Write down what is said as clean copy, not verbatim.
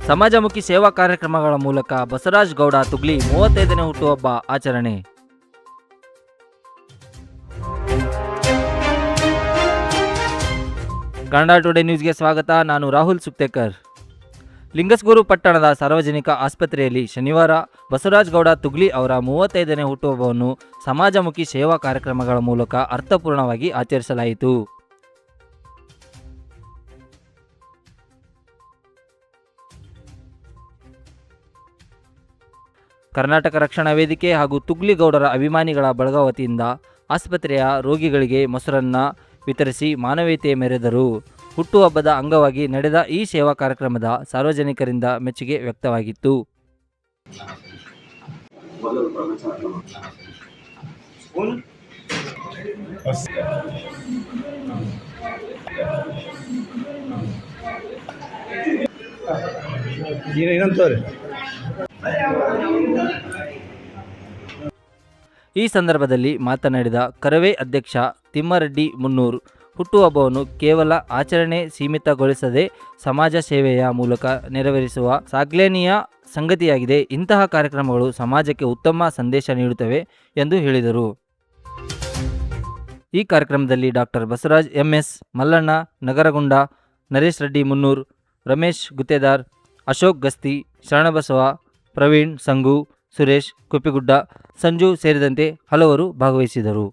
ಸಮಾಜಮುಖಿ ಸೇವಾ ಕಾರ್ಯಕ್ರಮಗಳ ಮೂಲಕ ಬಸವರಾಜ ಗೌಡ ತುಗ್ಲಿ 35ನೇ ಹುಟ್ಟುಹಬ್ಬ ಆಚರಣೆ. ಕನ್ನಡ ಟುಡೇ ನ್ಯೂಸ್ಗೆ ಸ್ವಾಗತ. ನಾನು ರಾಹುಲ್ ಸುಕ್ತೇಕರ್. ಲಿಂಗಸ್ಗೂರು ಪಟ್ಟಣದ ಸಾರ್ವಜನಿಕ ಆಸ್ಪತ್ರೆಯಲ್ಲಿ ಶನಿವಾರ ಬಸವರಾಜ ಗೌಡ ತುಗ್ಲಿ ಅವರ 35ನೇ ಹುಟ್ಟುಹಬ್ಬವನ್ನು ಸಮಾಜಮುಖಿ ಸೇವಾ ಕಾರ್ಯಕ್ರಮಗಳ ಮೂಲಕ ಅರ್ಥಪೂರ್ಣವಾಗಿ ಆಚರಿಸಲಾಯಿತು. ಕರ್ನಾಟಕ ರಕ್ಷಣಾ ವೇದಿಕೆ ಹಾಗೂ ತುಗ್ಲಿ ಗೌಡರ ಅಭಿಮಾನಿಗಳ ಬಳಗ ವತಿಯಿಂದ ಆಸ್ಪತ್ರೆಯ ರೋಗಿಗಳಿಗೆ ಮೊಸರನ್ನ ವಿತರಿಸಿ ಮಾನವೀಯತೆ ಮೆರೆದರು. ಹುಟ್ಟುಹಬ್ಬದ ಅಂಗವಾಗಿ ನಡೆದ ಈ ಸೇವಾ ಕಾರ್ಯಕ್ರಮದ ಸಾರ್ವಜನಿಕರಿಂದ ಮೆಚ್ಚುಗೆ ವ್ಯಕ್ತವಾಗಿತ್ತು. ಈ ಸಂದರ್ಭದಲ್ಲಿ ಮಾತನಾಡಿದ ಕರವೇ ಅಧ್ಯಕ್ಷ ತಿಮ್ಮಾರೆಡ್ಡಿ ಮುನ್ನೂರ್, ಹುಟ್ಟುಹಬ್ಬವನ್ನು ಕೇವಲ ಆಚರಣೆ ಸೀಮಿತಗೊಳಿಸದೆ ಸಮಾಜ ಸೇವೆಯ ಮೂಲಕ ನೆರವೇರಿಸುವ ಶ್ಲಾಘನೀಯ ಸಂಗತಿಯಾಗಿದೆ. ಇಂತಹ ಕಾರ್ಯಕ್ರಮಗಳು ಸಮಾಜಕ್ಕೆ ಉತ್ತಮ ಸಂದೇಶ ನೀಡುತ್ತವೆ ಎಂದು ಹೇಳಿದರು. ಈ ಕಾರ್ಯಕ್ರಮದಲ್ಲಿ ಡಾಕ್ಟರ್ ಬಸವರಾಜ್ ಎಂಎಸ್, ಮಲ್ಲಣ್ಣ ನಗರಗುಂಡ, ನರೇಶ್ ರೆಡ್ಡಿ ಮುನ್ನೂರ್, ರಮೇಶ್ ಗುತ್ತೇದಾರ್, ಅಶೋಕ್ ಗಸ್ತಿ, ಶರಣಬಸವ, ಪ್ರವೀಣ್ ಸಂಗು, ಸುರೇಶ್ ಕುಪ್ಪಿಗುಡ್ಡ, ಸಂಜು ಸೇರಿದಂತೆ ಹಲವರು ಭಾಗವಹಿಸಿದರು.